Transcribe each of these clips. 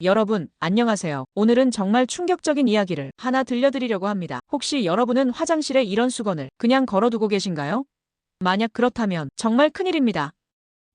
여러분, 안녕하세요. 오늘은 정말 충격적인 이야기를 하나 들려드리려고 합니다. 혹시 여러분은 화장실에 이런 수건을 그냥 걸어두고 계신가요? 만약 그렇다면 정말 큰일입니다.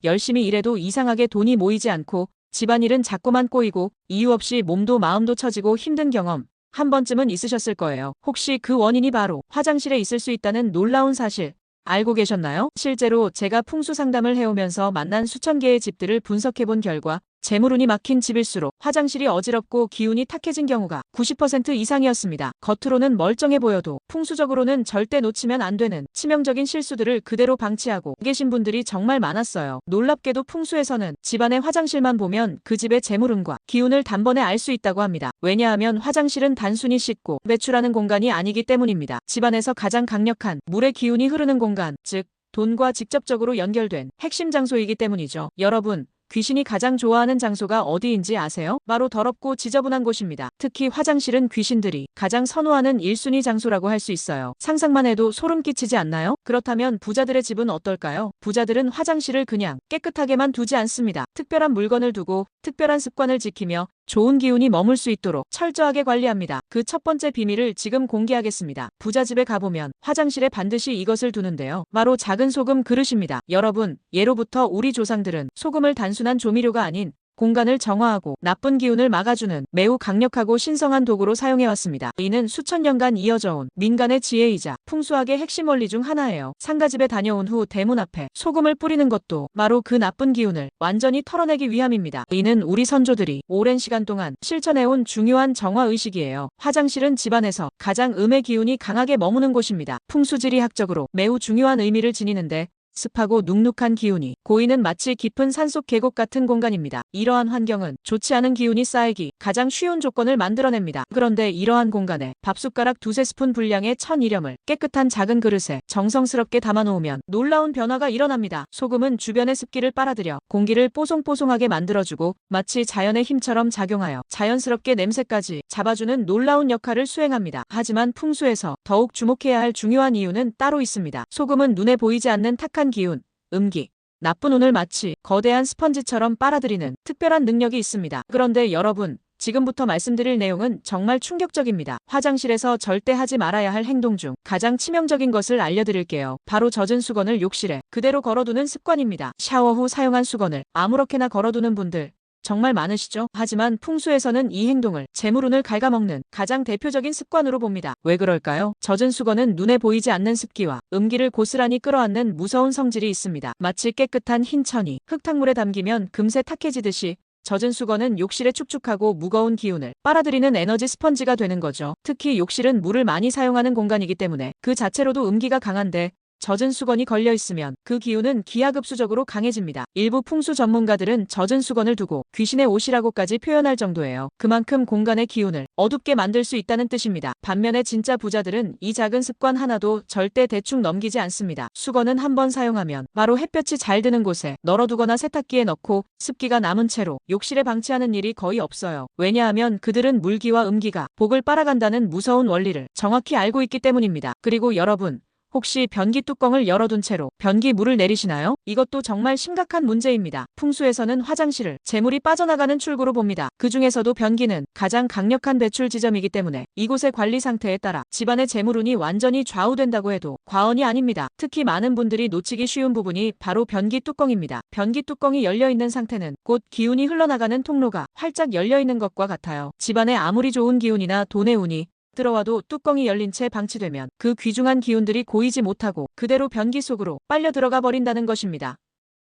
열심히 일해도 이상하게 돈이 모이지 않고 집안일은 자꾸만 꼬이고 이유 없이 몸도 마음도 처지고 힘든 경험 한 번쯤은 있으셨을 거예요. 혹시 그 원인이 바로 화장실에 있을 수 있다는 놀라운 사실 알고 계셨나요? 실제로 제가 풍수 상담을 해오면서 만난 수천 개의 집들을 분석해본 결과 재물운이 막힌 집일수록 화장실이 어지럽고 기운이 탁해진 경우가 90% 이상이었습니다. 겉으로는 멀쩡해 보여도 풍수적으로는 절대 놓치면 안 되는 치명적인 실수들을 그대로 방치하고 계신 분들이 정말 많았어요. 놀랍게도 풍수에서는 집안의 화장실만 보면 그 집의 재물운과 기운을 단번에 알 수 있다고 합니다. 왜냐하면 화장실은 단순히 씻고 배출하는 공간이 아니기 때문입니다. 집안에서 가장 강력한 물의 기운이 흐르는 공간, 즉 돈과 직접적으로 연결된 핵심 장소이기 때문이죠. 여러분, 귀신이 가장 좋아하는 장소가 어디인지 아세요? 바로 더럽고 지저분한 곳입니다. 특히 화장실은 귀신들이 가장 선호하는 1순위 장소라고 할 수 있어요. 상상만 해도 소름 끼치지 않나요? 그렇다면 부자들의 집은 어떨까요? 부자들은 화장실을 그냥 깨끗하게만 두지 않습니다. 특별한 물건을 두고 특별한 습관을 지키며 좋은 기운이 머물 수 있도록 철저하게 관리합니다. 그 첫 번째 비밀을 지금 공개하겠습니다. 부자 집에 가보면 화장실에 반드시 이것을 두는데요. 바로 작은 소금 그릇입니다. 여러분, 예로부터 우리 조상들은 소금을 단순한 조미료가 아닌 공간을 정화하고 나쁜 기운을 막아주는 매우 강력하고 신성한 도구로 사용해왔습니다. 이는 수천 년간 이어져 온 민간의 지혜이자 풍수학의 핵심 원리 중 하나예요. 상가집에 다녀온 후 대문 앞에 소금을 뿌리는 것도 바로 그 나쁜 기운을 완전히 털어내기 위함입니다. 이는 우리 선조들이 오랜 시간 동안 실천해온 중요한 정화의식이에요. 화장실은 집안에서 가장 음의 기운이 강하게 머무는 곳입니다. 풍수지리학적으로 매우 중요한 의미를 지니는데 습하고 눅눅한 기운이 고이는 마치 깊은 산속 계곡 같은 공간입니다. 이러한 환경은 좋지 않은 기운이 쌓이기 가장 쉬운 조건을 만들어냅니다. 그런데 이러한 공간에 밥숟가락 두세 스푼 분량의 천일염을 깨끗한 작은 그릇에 정성스럽게 담아놓으면 놀라운 변화가 일어납니다. 소금은 주변의 습기를 빨아들여 공기를 뽀송뽀송하게 만들어주고 마치 자연의 힘처럼 작용하여 자연스럽게 냄새까지 잡아주는 놀라운 역할을 수행합니다. 하지만 풍수에서 더욱 주목해야 할 중요한 이유는 따로 있습니다. 소금은 눈에 보이지 않는 탁한 기운, 음기, 나쁜 운을 마치 거대한 스펀지처럼 빨아들이는 특별한 능력이 있습니다. 그런데 여러분, 지금부터 말씀드릴 내용은 정말 충격적입니다. 화장실에서 절대 하지 말아야 할 행동 중 가장 치명적인 것을 알려드릴게요. 바로 젖은 수건을 욕실에 그대로 걸어두는 습관입니다. 샤워 후 사용한 수건을 아무렇게나 걸어두는 분들 정말 많으시죠? 하지만 풍수에서는 이 행동을 재물운을 갉아먹는 가장 대표적인 습관으로 봅니다. 왜 그럴까요? 젖은 수건은 눈에 보이지 않는 습기와 음기를 고스란히 끌어안는 무서운 성질이 있습니다. 마치 깨끗한 흰 천이 흙탕물에 담기면 금세 탁해지듯이 젖은 수건은 욕실의 축축하고 무거운 기운을 빨아들이는 에너지 스펀지가 되는 거죠. 특히 욕실은 물을 많이 사용하는 공간이기 때문에 그 자체로도 음기가 강한데 젖은 수건이 걸려있으면 그 기운은 기하급수적으로 강해집니다. 일부 풍수 전문가들은 젖은 수건을 두고 귀신의 옷이라고까지 표현할 정도예요. 그만큼 공간의 기운을 어둡게 만들 수 있다는 뜻입니다. 반면에 진짜 부자들은 이 작은 습관 하나도 절대 대충 넘기지 않습니다. 수건은 한번 사용하면 바로 햇볕이 잘 드는 곳에 널어두거나 세탁기에 넣고 습기가 남은 채로 욕실에 방치하는 일이 거의 없어요. 왜냐하면 그들은 물기와 음기가 복을 빨아간다는 무서운 원리를 정확히 알고 있기 때문입니다. 그리고 여러분, 혹시 변기 뚜껑을 열어둔 채로 변기 물을 내리시나요? 이것도 정말 심각한 문제입니다. 풍수에서는 화장실을 재물이 빠져나가는 출구로 봅니다. 그 중에서도 변기는 가장 강력한 배출 지점이기 때문에 이곳의 관리 상태에 따라 집안의 재물운이 완전히 좌우된다고 해도 과언이 아닙니다. 특히 많은 분들이 놓치기 쉬운 부분이 바로 변기 뚜껑입니다. 변기 뚜껑이 열려있는 상태는 곧 기운이 흘러나가는 통로가 활짝 열려있는 것과 같아요. 집안에 아무리 좋은 기운이나 돈의 운이 들어와도 뚜껑이 열린 채 방치되면 그 귀중한 기운들이 고이지 못하고 그대로 변기 속으로 빨려 들어가 버린다는 것입니다.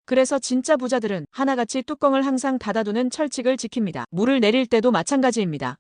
그래서 진짜 부자들은 하나같이 뚜껑을 항상 닫아두는 철칙을 지킵니다. 물을 내릴 때도 마찬가지입니다.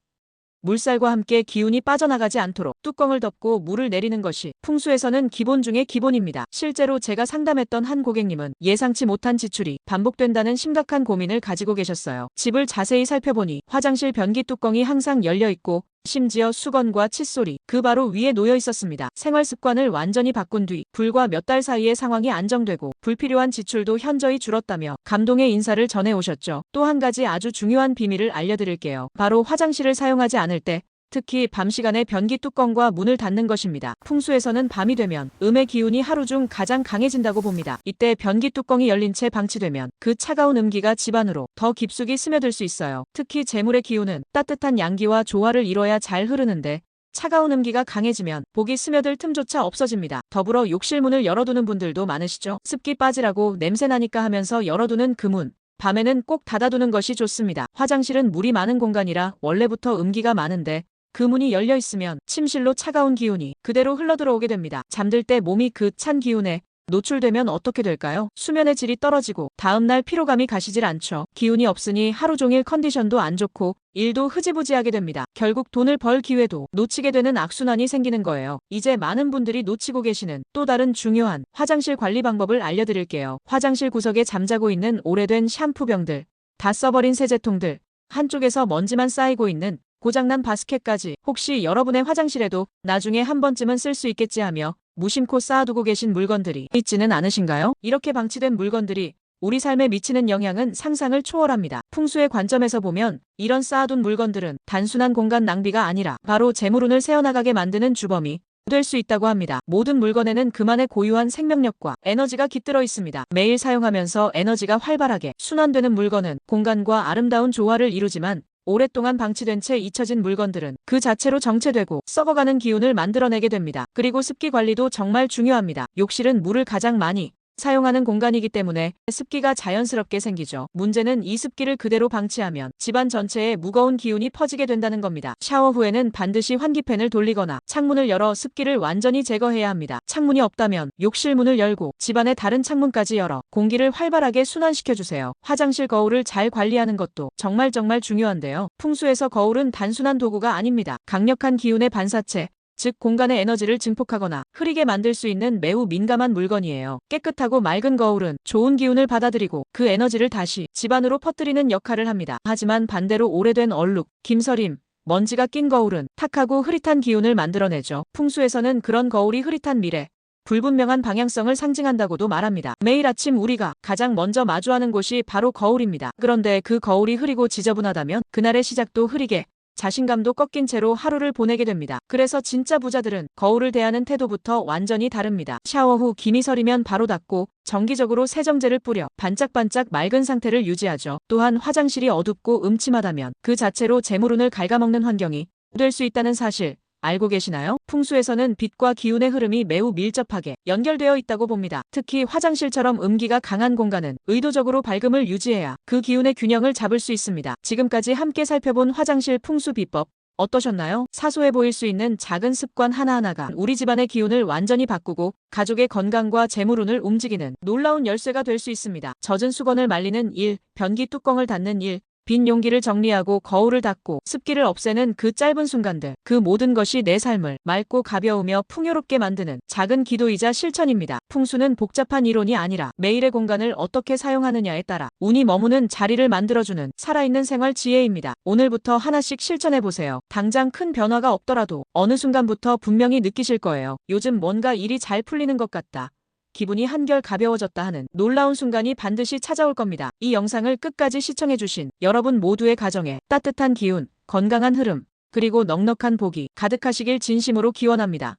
물살과 함께 기운이 빠져나가지 않도록 뚜껑을 덮고 물을 내리는 것이 풍수에서는 기본 중의 기본입니다. 실제로 제가 상담했던 한 고객님은 예상치 못한 지출이 반복된다는 심각한 고민을 가지고 계셨어요. 집을 자세히 살펴보니 화장실 변기 뚜껑이 항상 열려있고 심지어 수건과 칫솔이 그 바로 위에 놓여 있었습니다. 생활 습관을 완전히 바꾼 뒤 불과 몇 달 사이에 상황이 안정되고 불필요한 지출도 현저히 줄었다며 감동의 인사를 전해 오셨죠. 또 한 가지 아주 중요한 비밀을 알려드릴게요. 바로 화장실을 사용하지 않을 때 특히 밤 시간에 변기 뚜껑과 문을 닫는 것입니다. 풍수에서는 밤이 되면 음의 기운이 하루 중 가장 강해진다고 봅니다. 이때 변기 뚜껑이 열린 채 방치되면 그 차가운 음기가 집안으로 더 깊숙이 스며들 수 있어요. 특히 재물의 기운은 따뜻한 양기와 조화를 이뤄야 잘 흐르는데 차가운 음기가 강해지면 복이 스며들 틈조차 없어집니다. 더불어 욕실 문을 열어두는 분들도 많으시죠? 습기 빠지라고 냄새나니까 하면서 열어두는 그 문. 밤에는 꼭 닫아두는 것이 좋습니다. 화장실은 물이 많은 공간이라 원래부터 음기가 많은데 그 문이 열려 있으면 침실로 차가운 기운이 그대로 흘러들어오게 됩니다. 잠들 때 몸이 그 찬 기운에 노출되면 어떻게 될까요? 수면의 질이 떨어지고 다음날 피로감이 가시질 않죠. 기운이 없으니 하루 종일 컨디션도 안 좋고 일도 흐지부지하게 됩니다. 결국 돈을 벌 기회도 놓치게 되는 악순환이 생기는 거예요. 이제 많은 분들이 놓치고 계시는 또 다른 중요한 화장실 관리 방법을 알려드릴게요. 화장실 구석에 잠자고 있는 오래된 샴푸병들, 다 써버린 세제통들, 한쪽에서 먼지만 쌓이고 있는 고장난 바스켓까지 혹시 여러분의 화장실에도 나중에 한 번쯤은 쓸 수 있겠지 하며 무심코 쌓아두고 계신 물건들이 있지는 않으신가요? 이렇게 방치된 물건들이 우리 삶에 미치는 영향은 상상을 초월합니다. 풍수의 관점에서 보면 이런 쌓아둔 물건들은 단순한 공간 낭비가 아니라 바로 재물운을 새어나가게 만드는 주범이 될 수 있다고 합니다. 모든 물건에는 그만의 고유한 생명력과 에너지가 깃들어 있습니다. 매일 사용하면서 에너지가 활발하게 순환되는 물건은 공간과 아름다운 조화를 이루지만 오랫동안 방치된 채 잊혀진 물건들은 그 자체로 정체되고 썩어가는 기운을 만들어내게 됩니다. 그리고 습기 관리도 정말 중요합니다. 욕실은 물을 가장 많이 사용하는 공간이기 때문에 습기가 자연스럽게 생기죠. 문제는 이 습기를 그대로 방치하면 집안 전체에 무거운 기운이 퍼지게 된다는 겁니다. 샤워 후에는 반드시 환기팬을 돌리거나 창문을 열어 습기를 완전히 제거해야 합니다. 창문이 없다면 욕실 문을 열고 집안의 다른 창문까지 열어 공기를 활발하게 순환시켜주세요. 화장실 거울을 잘 관리하는 것도 정말 중요한데요. 풍수에서 거울은 단순한 도구가 아닙니다. 강력한 기운의 반사체, 즉 공간의 에너지를 증폭하거나 흐리게 만들 수 있는 매우 민감한 물건이에요. 깨끗하고 맑은 거울은 좋은 기운을 받아들이고 그 에너지를 다시 집안으로 퍼뜨리는 역할을 합니다. 하지만 반대로 오래된 얼룩, 김서림, 먼지가 낀 거울은 탁하고 흐릿한 기운을 만들어내죠. 풍수에서는 그런 거울이 흐릿한 미래, 불분명한 방향성을 상징한다고도 말합니다. 매일 아침 우리가 가장 먼저 마주하는 곳이 바로 거울입니다. 그런데 그 거울이 흐리고 지저분하다면 그날의 시작도 흐리게, 자신감도 꺾인 채로 하루를 보내게 됩니다. 그래서 진짜 부자들은 거울을 대하는 태도부터 완전히 다릅니다. 샤워 후 김이 서리면 바로 닦고 정기적으로 세정제를 뿌려 반짝반짝 맑은 상태를 유지하죠. 또한 화장실이 어둡고 음침하다면 그 자체로 재물운을 갉아먹는 환경이 될 수 있다는 사실 알고 계시나요? 풍수에서는 빛과 기운의 흐름이 매우 밀접하게 연결되어 있다고 봅니다. 특히 화장실처럼 음기가 강한 공간은 의도적으로 밝음을 유지해야 그 기운의 균형을 잡을 수 있습니다. 지금까지 함께 살펴본 화장실 풍수 비법 어떠셨나요? 사소해 보일 수 있는 작은 습관 하나하나가 우리 집안의 기운을 완전히 바꾸고 가족의 건강과 재물운을 움직이는 놀라운 열쇠가 될 수 있습니다. 젖은 수건을 말리는 일, 변기 뚜껑을 닫는 일, 빈 용기를 정리하고 거울을 닫고 습기를 없애는 그 짧은 순간들, 그 모든 것이 내 삶을 맑고 가벼우며 풍요롭게 만드는 작은 기도이자 실천입니다. 풍수는 복잡한 이론이 아니라 매일의 공간을 어떻게 사용하느냐에 따라 운이 머무는 자리를 만들어주는 살아있는 생활 지혜입니다. 오늘부터 하나씩 실천해보세요. 당장 큰 변화가 없더라도 어느 순간부터 분명히 느끼실 거예요. 요즘 뭔가 일이 잘 풀리는 것 같다. 기분이 한결 가벼워졌다 하는 놀라운 순간이 반드시 찾아올 겁니다. 이 영상을 끝까지 시청해주신 여러분 모두의 가정에 따뜻한 기운, 건강한 흐름, 그리고 넉넉한 복이 가득하시길 진심으로 기원합니다.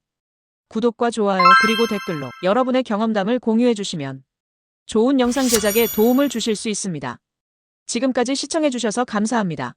구독과 좋아요 그리고 댓글로 여러분의 경험담을 공유해주시면 좋은 영상 제작에 도움을 주실 수 있습니다. 지금까지 시청해주셔서 감사합니다.